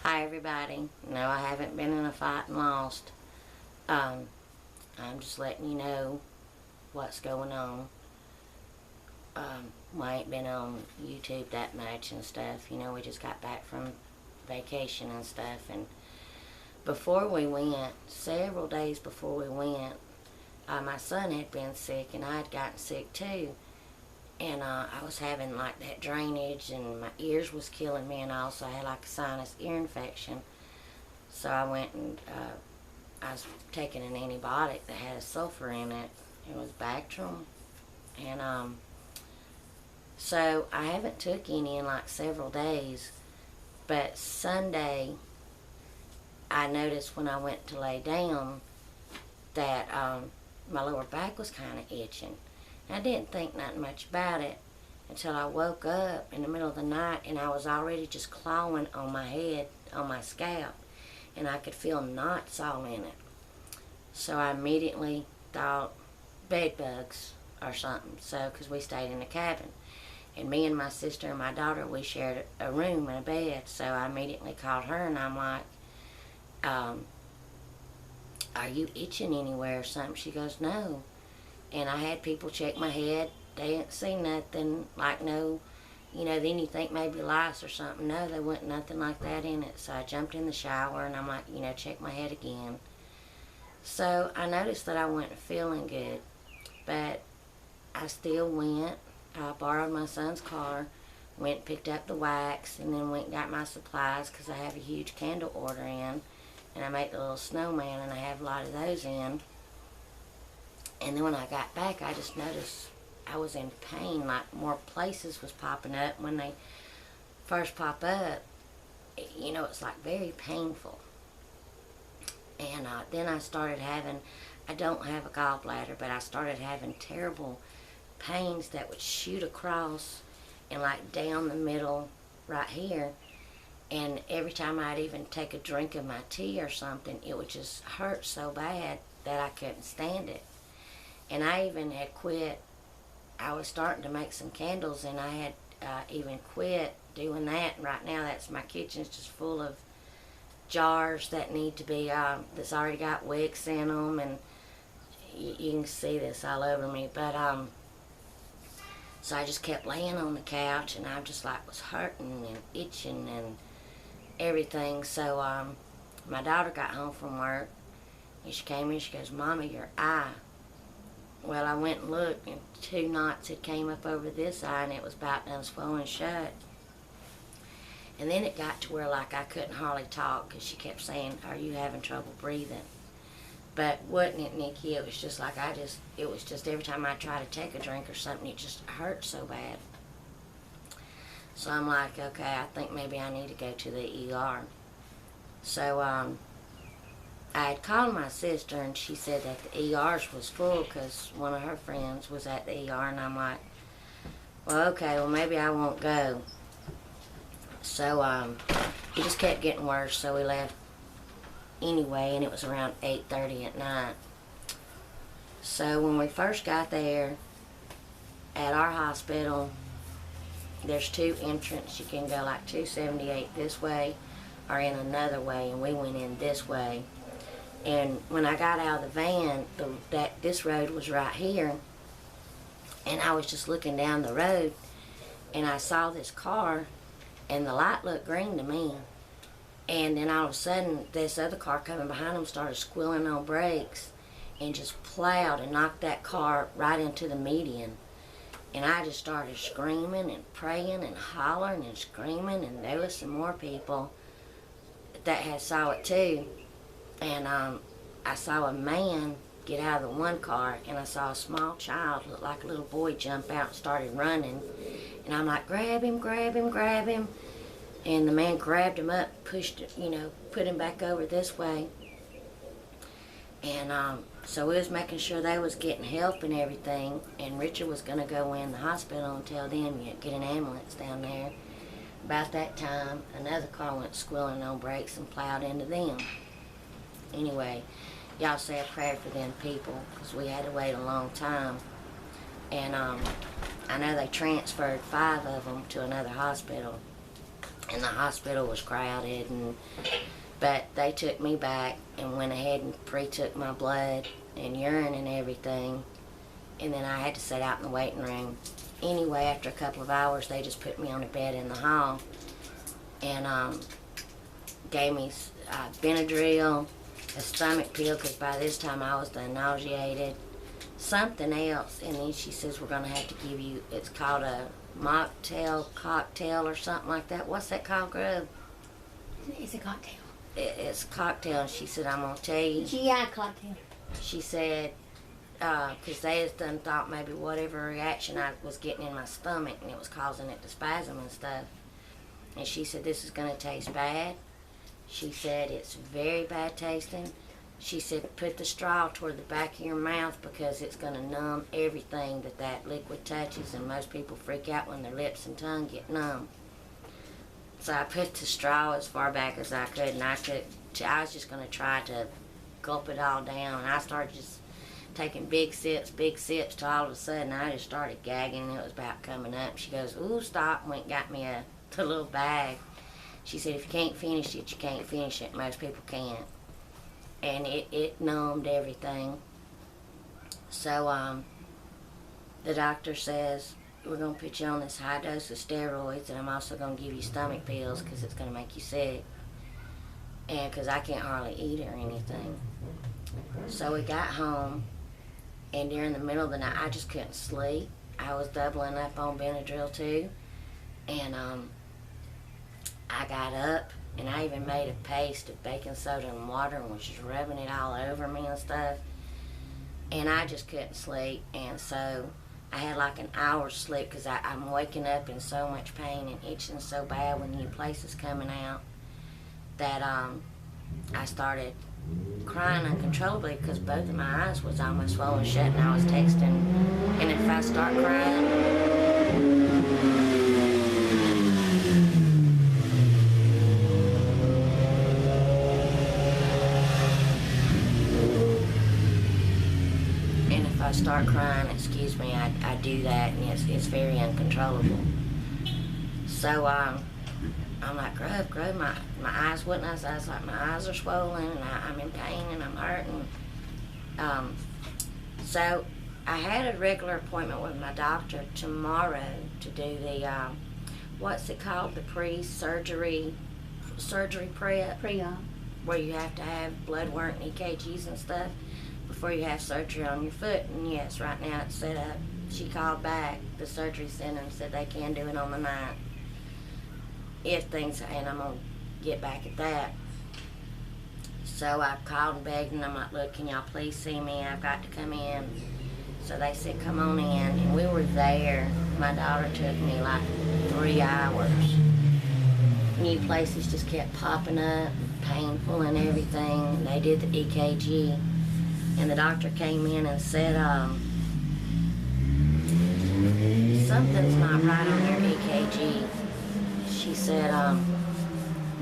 Hi everybody. No, I haven't been in a fight and lost. I'm just letting you know what's going on. I ain't been on YouTube that much and stuff. We just got back from vacation and stuff. And before we went, several days before we went, my son had been sick and I had gotten sick too. And I was having like that drainage and my ears was killing me, and I also had like a sinus ear infection. So I went and I was taking an antibiotic that had a sulfur in it. It was Bactrim. And so I haven't took any in like several days. But Sunday, I noticed when I went to lay down that my lower back was kind of itching. I didn't think nothing much about it until I woke up in the middle of the night and I was already just clawing on my head, on my scalp, and I could feel knots all in it. So I immediately thought bed bugs or something. So, because we stayed in the cabin, and me and my sister and my daughter, we shared a room and a bed. So I immediately called her and I'm like, are you itching anywhere or something? She goes, no. And I had people check my head. They didn't see nothing, like no, then you think maybe lice or something. No, there wasn't nothing like that in it. So I jumped in the shower and I'm like, check my head again. So I noticed that I wasn't feeling good, but I still went. I borrowed my son's car, went and picked up the wax, and then went and got my supplies because I have a huge candle order in, and I make the little snowman, and I have a lot of those in. And then when I got back, I just noticed I was in pain, like more places was popping up. When they first pop up, it's like very painful. And then I started having, I don't have a gallbladder, but I started having terrible pains that would shoot across and like down the middle right here. And every time I'd even take a drink of my tea or something, it would just hurt so bad that I couldn't stand it. And I even had quit. I was starting to make some candles, and I had even quit doing that. And right now, my kitchen's just full of jars that need to be, that's already got wicks in them, and you can see this all over me. But so I just kept laying on the couch, and I just like was hurting and itching and everything. So my daughter got home from work, and she came in. She goes, "Mama, your eye." Well, I went and looked, and 2 knots had came up over this eye, and it was about done swollen shut. And then it got to where like I couldn't hardly talk because she kept saying, "Are you having trouble breathing?" But wasn't it, Nikki? It was just like it was just every time I tried to take a drink or something, it just hurt so bad. So I'm like, okay, I think maybe I need to go to the ER. So I had called my sister, and she said that the ERs was full because one of her friends was at the ER, and I'm like, well, okay, well, maybe I won't go. So it just kept getting worse, so we left anyway, and it was around 8:30 at night. So when we first got there, at our hospital, there's 2 entrances. You can go like 278 this way or in another way, and we went in this way. And when I got out of the van, this road was right here, and I was just looking down the road, and I saw this car, and the light looked green to me. And then all of a sudden, this other car coming behind them started squealing on brakes and just plowed and knocked that car right into the median. And I just started screaming and praying and hollering and screaming, and there was some more people that had saw it too. And I saw a man get out of the one car, and I saw a small child, looked like a little boy, jump out and started running. And I'm like, grab him, grab him, grab him. And the man grabbed him up, pushed, put him back over this way. And so we was making sure they was getting help and everything. And Richard was going to go in the hospital and tell them, get an ambulance down there. About that time, another car went squealing on brakes and plowed into them. Anyway, y'all say a prayer for them people, because we had to wait a long time. And I know they transferred 5 of them to another hospital. and the hospital was crowded, but they took me back and went ahead and pre-took my blood and urine and everything, and then I had to sit out in the waiting room. Anyway, after a couple of hours, they just put me on a bed in the hall and gave me Benadryl, a stomach pill, because by this time I was done nauseated, something else, and then she says, we're going to have to give you, it's called a mocktail cocktail or something like that. What's that called, Grub? It's a cocktail. It's a cocktail, and she said, I'm going to tell you. GI cocktail. She said, because they had done thought maybe whatever reaction I was getting in my stomach, and it was causing it to spasm and stuff. And she said, this is going to taste bad. She said, it's very bad tasting. She said, put the straw toward the back of your mouth because it's going to numb everything that liquid touches, and most people freak out when their lips and tongue get numb. So I put the straw as far back as I could, and I was just going to try to gulp it all down. And I started just taking big sips, till all of a sudden I just started gagging, and it was about coming up. She goes, ooh, stop, and went and got me the little bag. She said, if you can't finish it, you can't finish it. Most people can't. And it numbed everything. So the doctor says, we're going to put you on this high dose of steroids, and I'm also going to give you stomach pills because it's going to make you sick. And because I can't hardly eat or anything. So we got home, and during the middle of the night, I just couldn't sleep. I was doubling up on Benadryl too. And I got up, and I even made a paste of baking soda and water and was just rubbing it all over me and stuff. And I just couldn't sleep, and so I had like an hour's sleep because I'm waking up in so much pain and itching so bad when new places coming out that I started crying uncontrollably because both of my eyes was almost swollen shut, and I was texting, and if I start crying, excuse me, I do that, and it's very uncontrollable. So I'm like, Grub, my eyes wouldn't. I was like, my eyes are swollen, and I'm in pain, and I'm hurting. So I had a regular appointment with my doctor tomorrow to do the, what's it called, the surgery prep? Pre-op. Where you have to have blood work and EKGs and stuff before you have surgery on your foot. And yes, right now it's set up. She called back the surgery center and said they can do it on the 9th. And I'm going to get back at that. So I called and begged, and I'm like, look, can y'all please see me? I've got to come in. So they said, come on in. And we were there. My daughter took me like 3 hours. New places just kept popping up, painful and everything. They did the EKG. And the doctor came in and said, something's not right on your EKG. She said,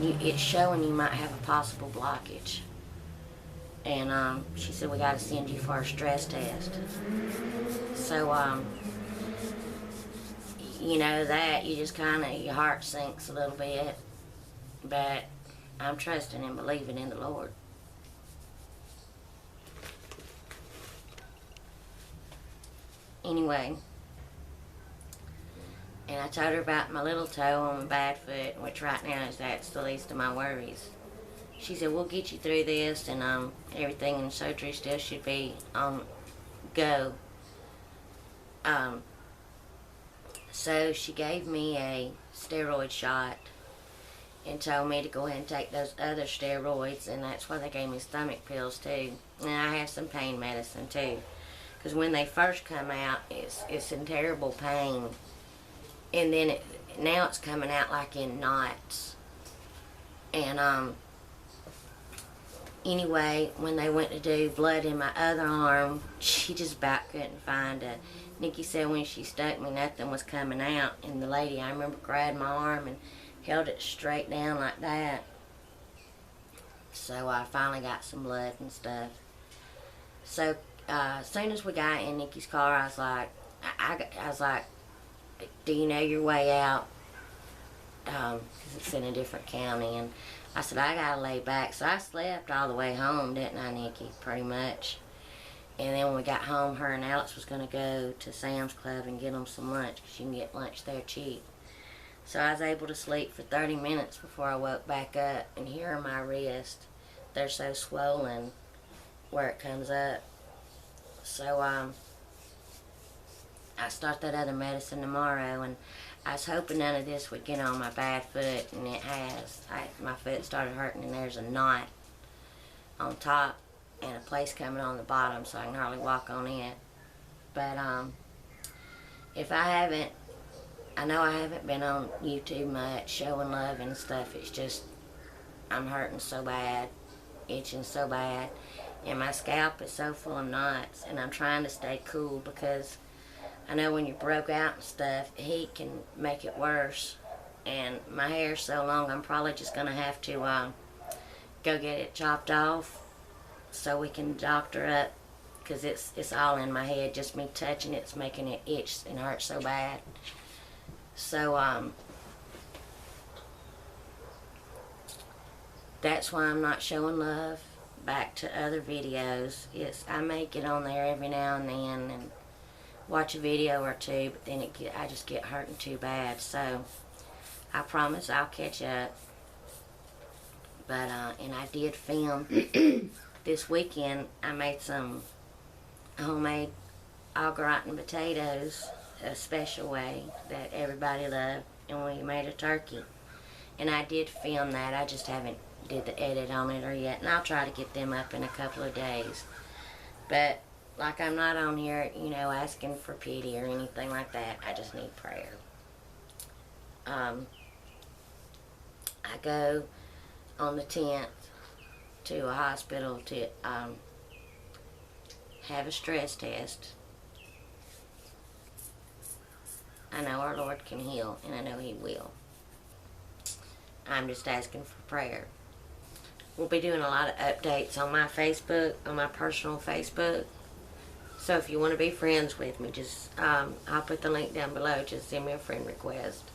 it's showing you might have a possible blockage. And she said, we got to send you for a stress test. So, you know that, you just kind of, your heart sinks a little bit. But I'm trusting and believing in the Lord. Anyway, and I told her about my little toe on my bad foot, which right now that's the least of my worries. She said, we'll get you through this, and everything in surgery still should be on go. So she gave me a steroid shot and told me to go ahead and take those other steroids, and that's why they gave me stomach pills too. And I have some pain medicine too. Because when they first come out, it's in terrible pain. And then now it's coming out like in knots. And anyway, when they went to do blood in my other arm, she just about couldn't find it. Nikki said when she stuck me, nothing was coming out. And the lady, I remember, grabbed my arm and held it straight down like that. So I finally got some blood and stuff. So as soon as we got in Nikki's car, I was like, do you know your way out? because it's in a different county. And I said, I gotta lay back. So I slept all the way home, didn't I, Nikki? Pretty much. And then when we got home, her and Alex was going to go to Sam's Club and get them some lunch, because you can get lunch there cheap. So I was able to sleep for 30 minutes before I woke back up. And here are my wrists. They're so swollen where it comes up. So I start that other medicine tomorrow, and I was hoping none of this would get on my bad foot, and it has. My foot started hurting, and there's a knot on top and a place coming on the bottom, so I can hardly walk on it. But if I know I haven't been on YouTube much showing love and stuff. It's just I'm hurting so bad, itching so bad, and my scalp is so full of knots, and I'm trying to stay cool because I know when you're broke out and stuff, heat can make it worse. And my hair's so long, I'm probably just gonna have to go get it chopped off so we can doctor up, because it's all in my head. Just me touching it's making it itch and hurt so bad. So that's why I'm not showing love. Back to other videos. I may get on there every now and then and watch a video or two, but then I just get hurting too bad. So I promise I'll catch up. But and I did film this weekend. I made some homemade au gratin potatoes a special way that everybody loved, and we made a turkey. And I did film that. I just haven't did the edit on it or yet, and I'll try to get them up in a couple of days. But like, I'm not on here, asking for pity or anything like that. I just need prayer. I go on the 10th to a hospital to have a stress test. I know our Lord can heal, and I know He will. I'm just asking for prayer. We'll be doing a lot of updates on my Facebook, on my personal Facebook. So if you want to be friends with me, just I'll put the link down below. Just send me a friend request.